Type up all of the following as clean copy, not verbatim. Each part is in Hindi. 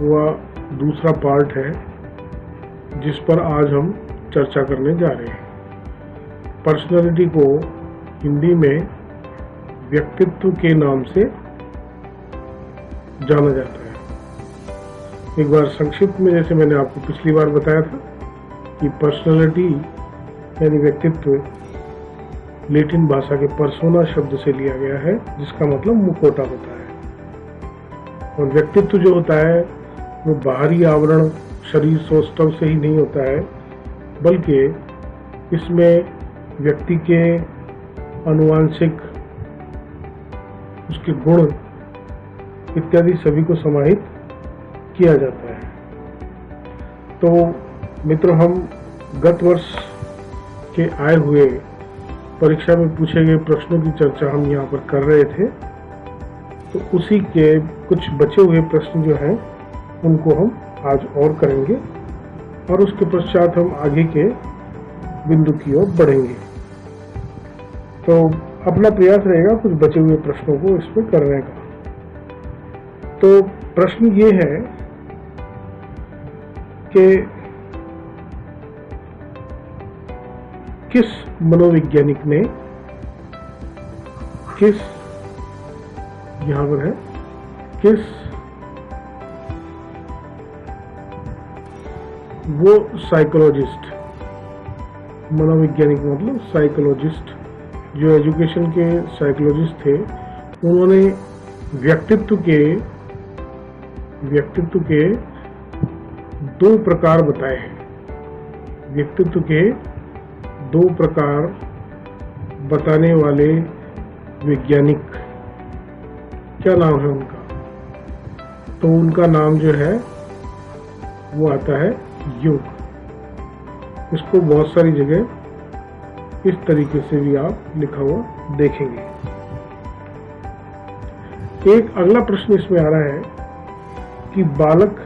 वह दूसरा पार्ट है जिस पर आज हम चर्चा करने जा रहे हैं। पर्सनालिटी को हिंदी में व्यक्तित्व के नाम से जाना जाता है। एक बार संक्षिप्त में, जैसे मैंने आपको पिछली बार बताया था कि पर्सनालिटी यानी व्यक्तित्व लैटिन भाषा के पर्सोना शब्द से लिया गया है, जिसका मतलब मुखौटा होता है। और व्यक्तित्व जो होता है वो बाहरी आवरण शरीर सौष्ठव से ही नहीं होता है, बल्कि इसमें व्यक्ति के आनुवांशिक, उसके गुण इत्यादि सभी को समाहित किया जाता है। तो मित्रों, हम गत वर्ष के आए हुए परीक्षा में पूछे गए प्रश्नों की चर्चा हम यहाँ पर कर रहे थे। तो उसी के कुछ बचे हुए प्रश्न जो हैं उनको हम आज और करेंगे और उसके पश्चात हम आगे के बिंदु की ओर बढ़ेंगे। तो अपना प्रयास रहेगा कुछ बचे हुए प्रश्नों को इसमें करने का। तो प्रश्न ये है कि किस मनोवैज्ञानिक ने यहाँ पर है वो साइकोलॉजिस्ट, मनोवैज्ञानिक मतलब साइकोलॉजिस्ट, जो एजुकेशन के साइकोलॉजिस्ट थे, उन्होंने व्यक्तित्व के दो प्रकार बताए हैं। व्यक्तित्व के दो प्रकार बताने वाले वैज्ञानिक, क्या नाम है उनका? तो उनका नाम जो है वो आता है योग। इसको बहुत सारी जगह इस तरीके से भी आप लिखा हुआ देखेंगे। एक अगला प्रश्न इसमें आ रहा है कि बालक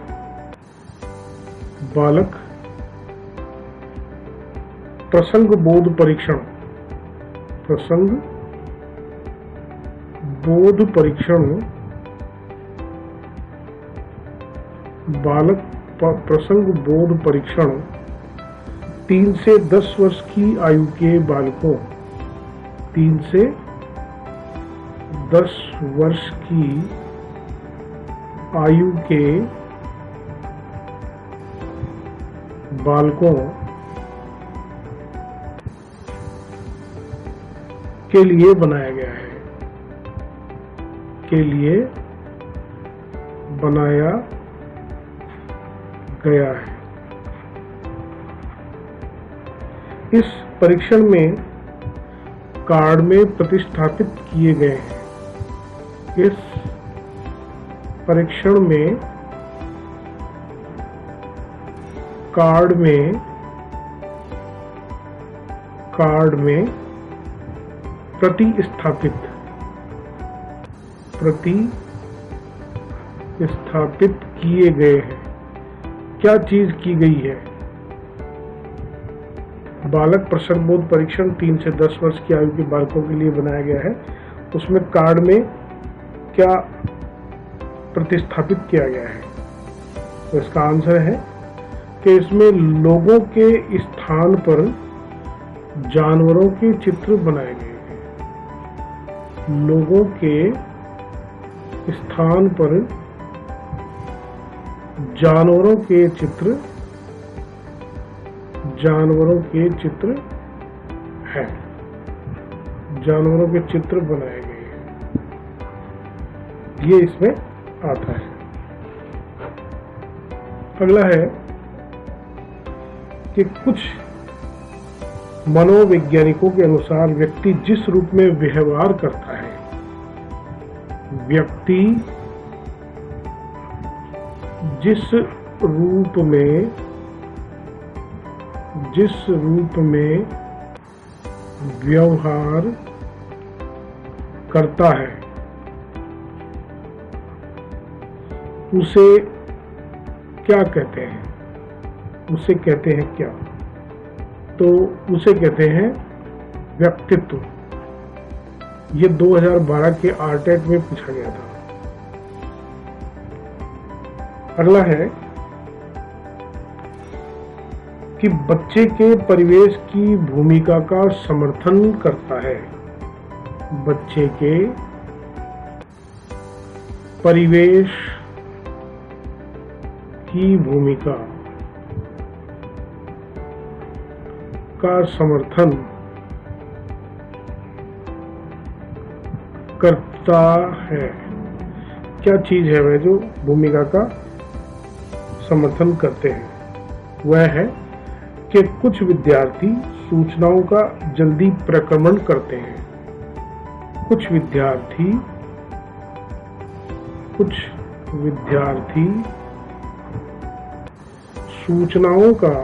प्रसंग बोध परीक्षण बालक प्रसंग बोध परीक्षण 3 से 10 वर्ष की आयु के बालकों, 3 से 10 वर्ष की आयु के बालकों के लिए बनाया गया है, इस परीक्षण में कार्ड में प्रतिस्थापित किए गए हैं। इस परीक्षण में कार्ड में प्रतिस्थापित किए गए हैं। क्या चीज की गई है? बालक प्रसंग बोध परीक्षण 3 से 10 वर्ष की आयु के बालकों के लिए बनाया गया है। उसमें कार्ड में क्या प्रतिस्थापित किया गया है? तो इसका आंसर है कि इसमें लोगों के स्थान पर जानवरों के चित्र बनाए गए हैं। लोगों के स्थान पर जानवरों के चित्र हैं, जानवरों के चित्र बनाए गए हैं। ये इसमें आता है। अगला है कि कुछ मनोवैज्ञानिकों के अनुसार व्यक्ति जिस रूप में व्यवहार करता है, व्यक्ति जिस रूप में व्यवहार करता है उसे क्या कहते हैं? उसे कहते हैं क्या? तो उसे कहते हैं व्यक्तित्व। ये 2012 के आरटेट में पूछा गया था। अगला है कि बच्चे के परिवेश की भूमिका का समर्थन करता है। बच्चे के परिवेश की भूमिका का समर्थन करता है। क्या चीज है वह जो भूमिका का समर्थन करते हैं? वह है कि कुछ विद्यार्थी सूचनाओं का जल्दी प्रक्रमण करते हैं। कुछ विद्यार्थी सूचनाओं का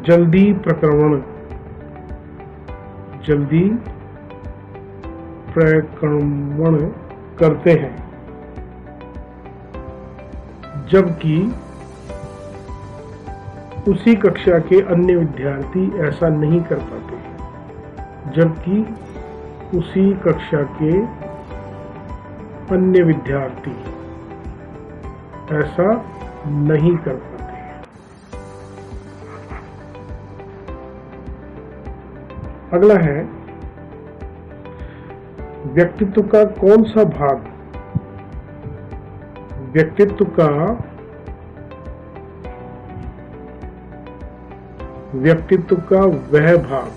जल्दी प्रक्रमण करते हैं, जबकि उसी कक्षा के अन्य विद्यार्थी ऐसा नहीं कर पाते। जबकि उसी कक्षा के अन्य विद्यार्थी ऐसा नहीं कर पाते। अगला है व्यक्तित्व का कौन सा भाग व्यक्तित्व का वह भाग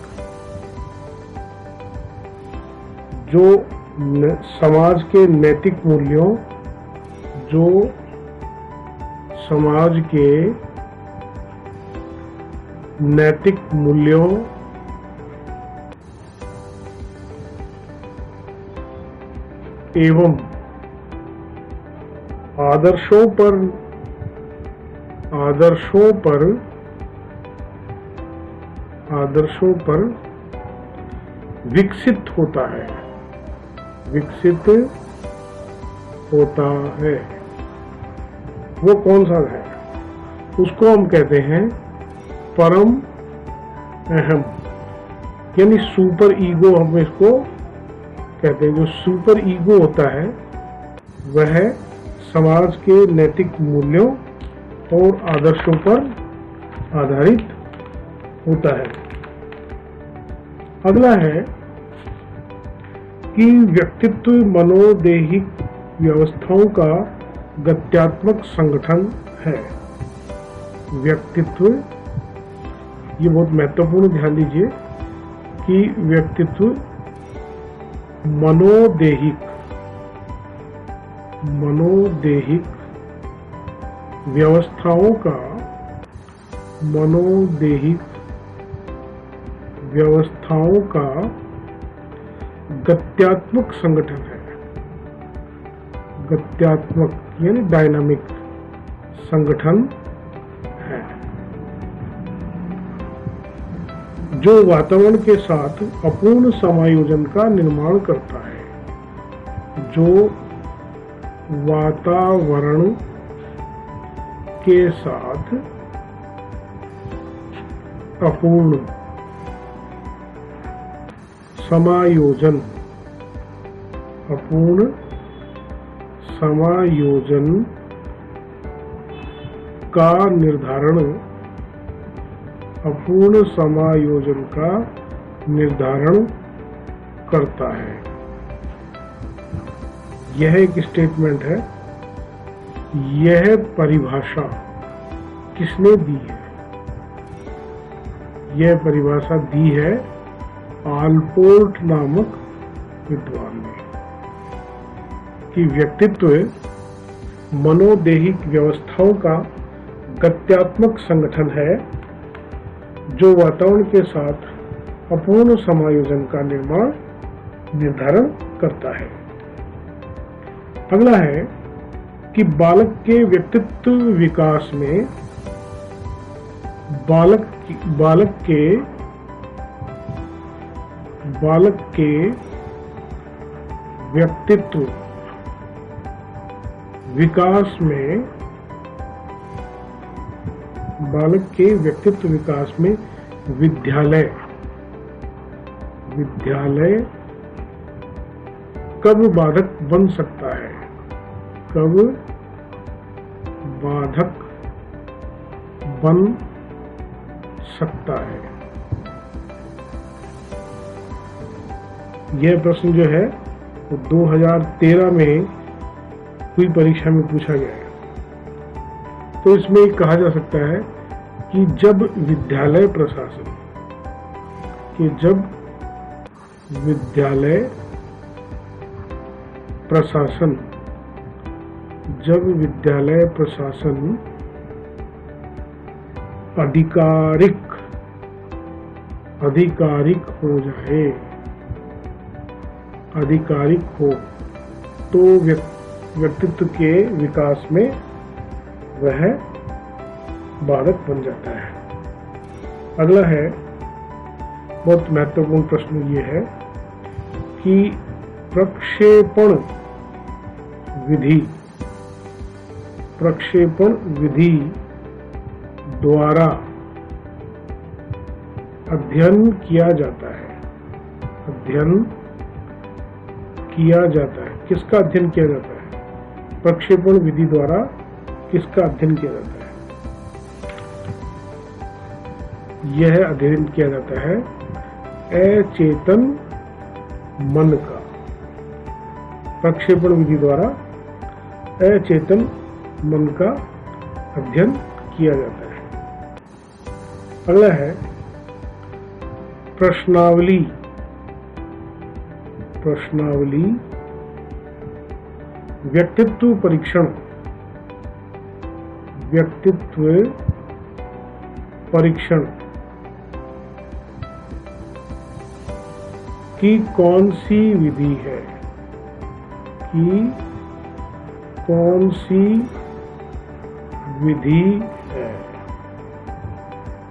जो समाज के नैतिक मूल्यों एवं आदर्शों पर विकसित होता है। वो कौन सा है? उसको हम कहते हैं परम अहम, यानी सुपर ईगो हम इसको कहते हैं। जो सुपर ईगो होता है वह समाज के नैतिक मूल्यों और आदर्शों पर आधारित होता है। अगला है कि व्यक्तित्व मनोदैहिक व्यवस्थाओं का गत्यात्मक संगठन है। व्यक्तित्व, ये बहुत महत्वपूर्ण, ध्यान दीजिए कि व्यक्तित्व मनोदैहिक व्यवस्थाओं का गत्यात्मक संगठन है। गत्यात्मक यानी डायनामिक संगठन है, जो वातावरण के साथ अपूर्ण समायोजन का निर्माण करता है। जो वातावरण के साथ अपूर्ण समायोजन का निर्धारण करता है। यह एक स्टेटमेंट है। यह परिभाषा किसने दी है? यह परिभाषा दी है आलपोर्ट नामक विद्वान ने, कि व्यक्तित्व मनोदैहिक व्यवस्थाओं का गत्यात्मक संगठन है, जो वातावरण के साथ अपूर्ण समायोजन का निर्धारण करता है। अगला है कि बालक के व्यक्तित्व विकास में बालक के व्यक्तित्व विकास में विद्यालय कब बाधक बन सकता है? कब बाधक बन सकता है? यह प्रश्न जो है वो 2013 में हुई परीक्षा में पूछा गया है। तो इसमें कहा जा सकता है कि जब विद्यालय प्रशासन आधिकारिक हो तो व्यक्तित्व के विकास में वह बाधक बन जाता है। अगला है, बहुत महत्वपूर्ण प्रश्न ये है कि प्रक्षेपण विधि द्वारा अध्ययन किया जाता है। किसका अध्ययन किया जाता है? प्रक्षेपण विधि द्वारा किसका अध्ययन किया जाता है? यह अध्ययन किया जाता है अचेतन मन का। प्रक्षेपण विधि द्वारा अचेतन मन का अध्ययन किया जाता है। अगला है प्रश्नावली व्यक्तित्व परीक्षण की कौन सी विधि है?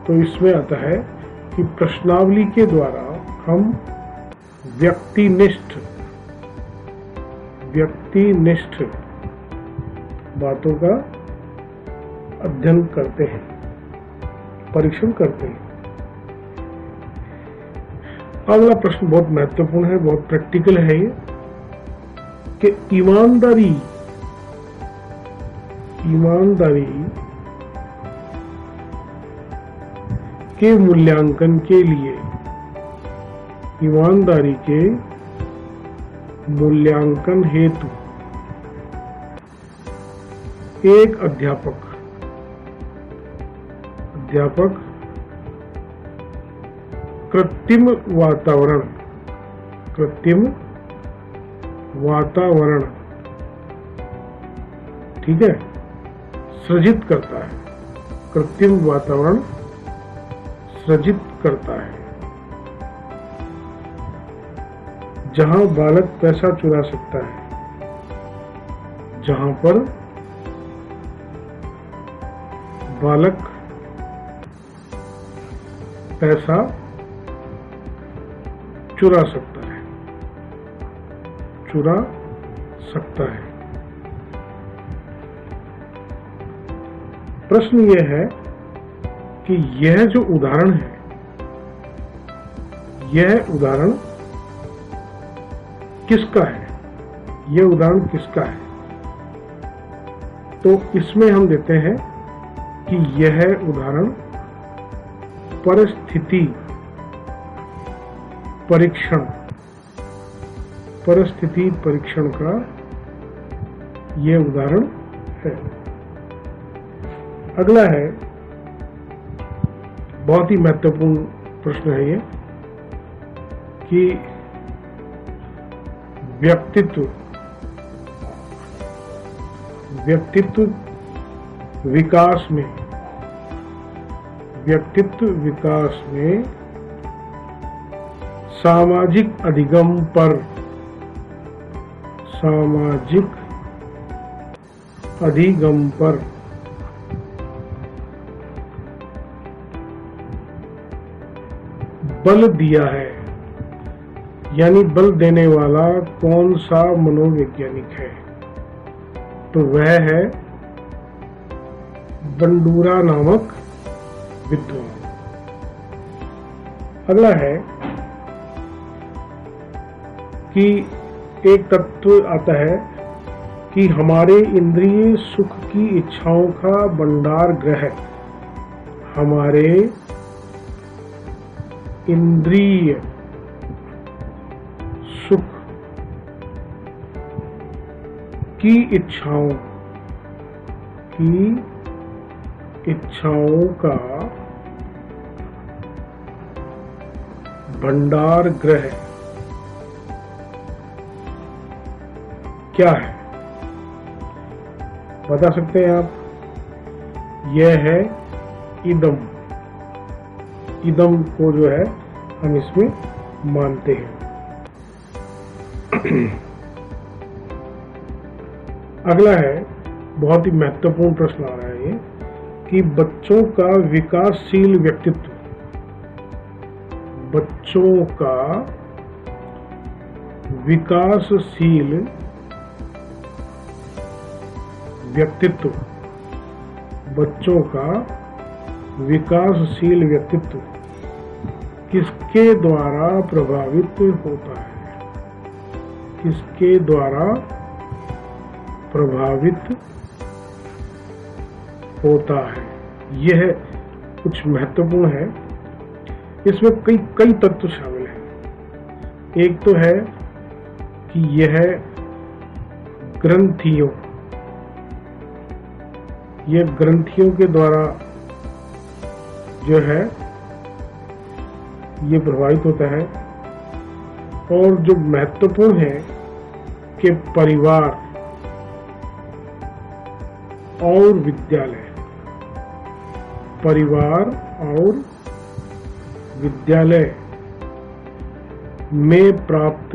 तो इसमें आता है कि प्रश्नावली के द्वारा हम व्यक्तिनिष्ठ बातों का अध्ययन करते हैं, परीक्षण करते हैं। अगला प्रश्न बहुत महत्वपूर्ण है, बहुत प्रैक्टिकल है ये, कि ईमानदारी के मूल्यांकन के लिए हेतु एक अध्यापक कृत्रिम वातावरण ठीक है सृजित करता है। कृत्रिम वातावरण सृजित करता है जहां बालक पैसा चुरा सकता है, जहां पर बालक पैसा चुरा सकता है। प्रश्न यह है कि यह जो उदाहरण है, यह उदाहरण किसका है? यह उदाहरण किसका है? तो इसमें हम देते हैं कि यह उदाहरण परिस्थिति परीक्षण का यह उदाहरण है। अगला है, बहुत ही महत्वपूर्ण प्रश्न है ये, कि व्यक्तित्व विकास में सामाजिक अधिगम पर बल दिया है, यानी बल देने वाला कौन सा मनोवैज्ञानिक है? तो वह है बंडूरा नामक विद्वान। अगला है कि एक तत्व आता है कि हमारे इंद्रिय सुख की इच्छाओं का भंडार गृह, हमारे इंद्रिय सुख की इच्छाओं का भंडार गृह क्या है, बता सकते हैं आप? यह है इदम। इदम को जो है हम इसमें मानते हैं। अगला है, बहुत ही महत्वपूर्ण प्रश्न आ रहा है ये, कि बच्चों का विकासशील व्यक्तित्व, बच्चों का विकासशील व्यक्तित्व, बच्चों का विकासशील व्यक्तित्व किसके द्वारा प्रभावित होता है? किसके द्वारा प्रभावित होता है? यह कुछ महत्वपूर्ण है। इसमें कई तत्व शामिल हैं। एक तो है कि यह ग्रंथियों, यह ग्रंथियों के द्वारा जो है ये प्रभावित होता है। और जो महत्वपूर्ण है कि परिवार और विद्यालय, परिवार और विद्यालय में प्राप्त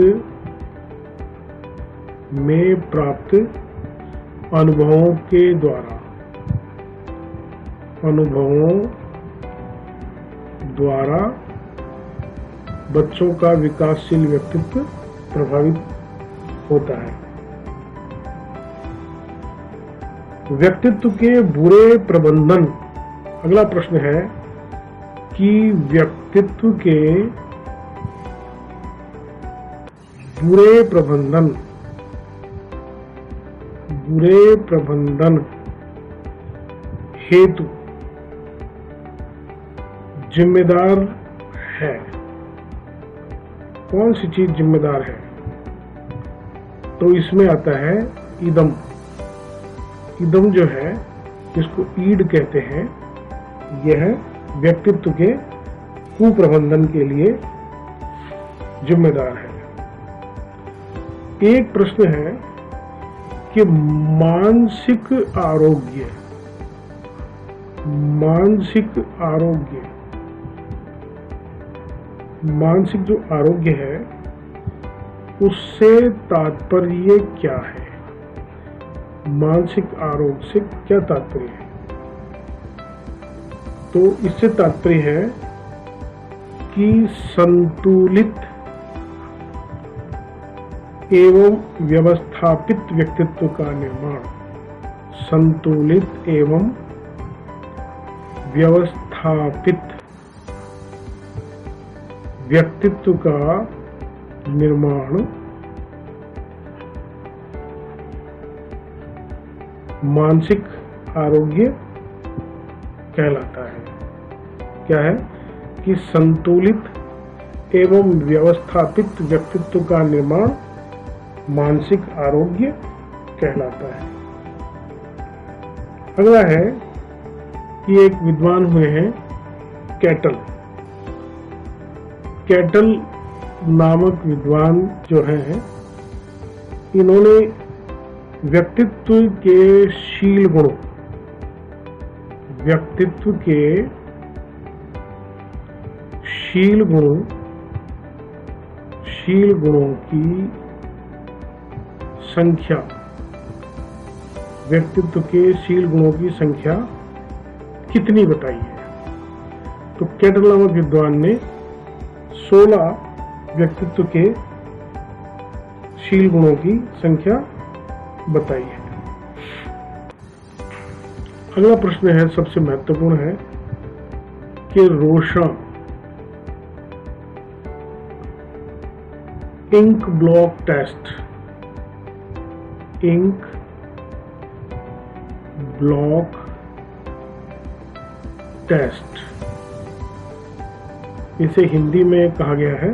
अनुभवों द्वारा बच्चों का विकासशील व्यक्तित्व प्रभावित होता है। व्यक्तित्व के बुरे प्रबंधन, अगला प्रश्न है कि व्यक्तित्व के बुरे प्रबंधन हेतु जिम्मेदार है, कौन सी चीज जिम्मेदार है? तो इसमें आता है इदम। इदम जो है, जिसको ईड कहते हैं, यह व्यक्तित्व के कुप्रबंधन के लिए जिम्मेदार है। एक प्रश्न है कि मानसिक जो आरोग्य है उससे तात्पर्य क्या है? मानसिक आरोग्य से क्या तात्पर्य है? तो इससे तात्पर्य है कि संतुलित एवं व्यवस्थापित व्यक्तित्व का निर्माण, संतुलित एवं व्यवस्थापित व्यक्तित्व का निर्माण मानसिक आरोग्य कहलाता है। क्या है? कि संतुलित एवं व्यवस्थापित व्यक्तित्व का निर्माण मानसिक आरोग्य कहलाता है। अगला है कि एक विद्वान हुए हैं कैटल नामक विद्वान जो हैं, इन्होंने व्यक्तित्व के शील गुणों की संख्या, व्यक्तित्व के शील गुणों की संख्या कितनी बताई है? तो कैटल नामक विद्वान ने 16 व्यक्तित्व के शील गुणों की संख्या बताई है। अगला प्रश्न है, सबसे महत्वपूर्ण है कि Rorschach ink blot test ink blot test. इसे हिंदी में कहा गया है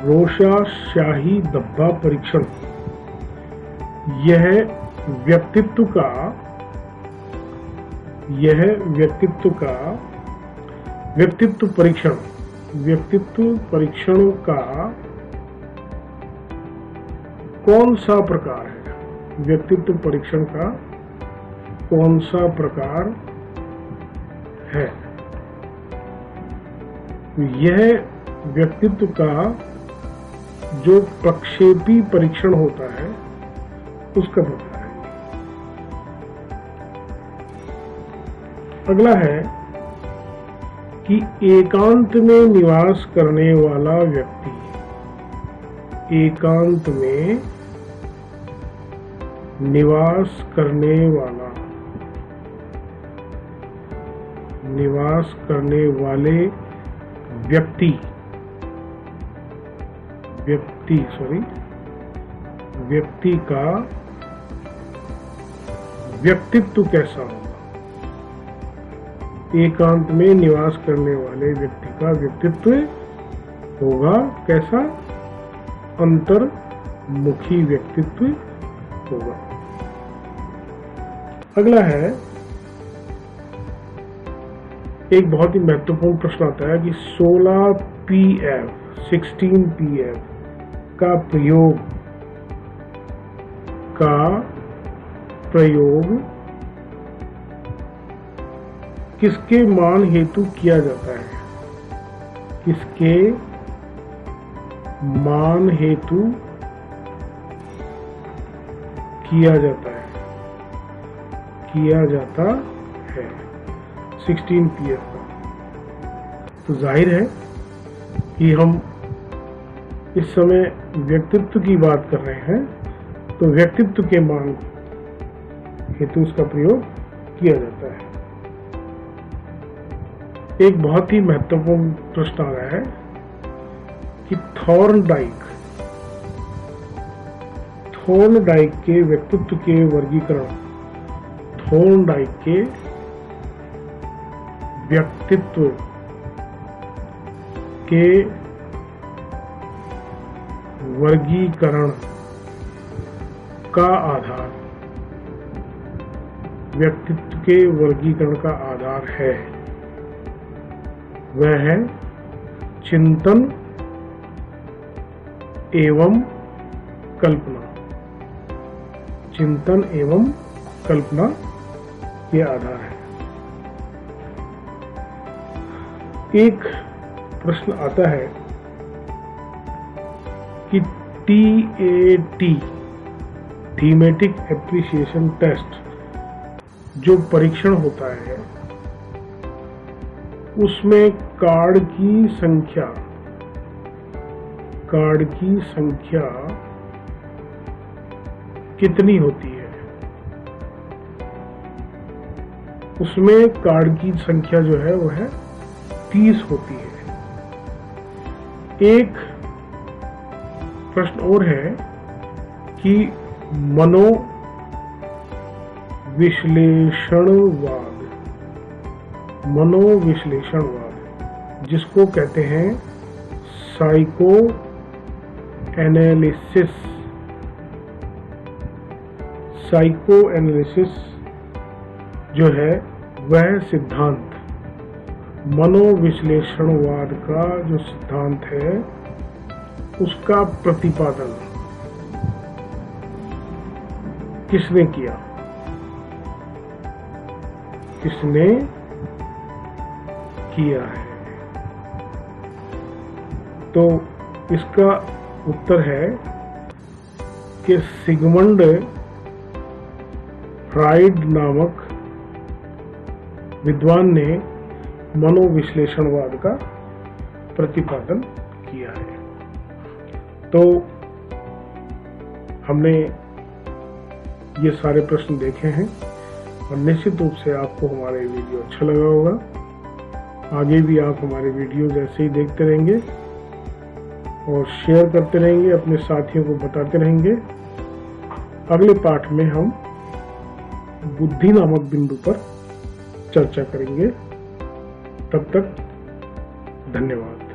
रोशा शाही धब्बा परीक्षण। यह व्यक्तित्व परीक्षणों का कौन सा प्रकार है? व्यक्तित्व परीक्षण का कौन सा प्रकार है? यह व्यक्तित्व का जो प्रक्षेपी परीक्षण होता है उसका प्रकार है। अगला है कि एकांत में निवास करने वाला व्यक्ति, एकांत में निवास करने वाले व्यक्ति का व्यक्तित्व कैसा होगा? एकांत में निवास करने वाले व्यक्ति का व्यक्तित्व होगा कैसा? अंतर्मुखी व्यक्तित्व होगा। अगला है, एक बहुत ही महत्वपूर्ण प्रश्न आता है कि 16PF का प्रयोग किसके मान हेतु किया जाता है? किसके मान हेतु किया जाता है 16PF का। तो जाहिर है कि हम इस समय व्यक्तित्व की बात कर रहे हैं, तो व्यक्तित्व के मान हेतु इसका प्रयोग किया जाता है। एक बहुत ही महत्वपूर्ण प्रश्न आ रहा है कि थॉर्नडाइक के व्यक्तित्व के वर्गीकरण, थॉर्नडाइक के व्यक्तित्व के वर्गीकरण का आधार, व्यक्तित्व के वर्गीकरण का आधार है, वह है चिंतन एवं कल्पना। चिंतन एवं कल्पना के आधार है। एक प्रश्न आता है कि TAT थीमेटिक एप्रिसिएशन टेस्ट जो परीक्षण होता है उसमें कार्ड की संख्या कितनी होती है? उसमें कार्ड की संख्या जो है वो है 30 होती है। एक प्रश्न और है कि मनोविश्लेषणवाद जिसको कहते हैं साइको एनालिसिस जो है वह सिद्धांत, मनोविश्लेषणवाद का जो सिद्धांत है उसका प्रतिपादन किसने किया? है। तो इसका उत्तर है कि सिगमंड फ्राइड नामक विद्वान ने मनोविश्लेषणवाद का प्रतिपादन किया है। तो हमने ये सारे प्रश्न देखे हैं और निश्चित रूप से आपको हमारे वीडियो अच्छा लगा होगा। आगे भी आप हमारे वीडियो ऐसे ही देखते रहेंगे और शेयर करते रहेंगे, अपने साथियों को बताते रहेंगे अगले पाठ में हम बुद्धि नामक बिंदु पर चर्चा करेंगे। तब तक धन्यवाद।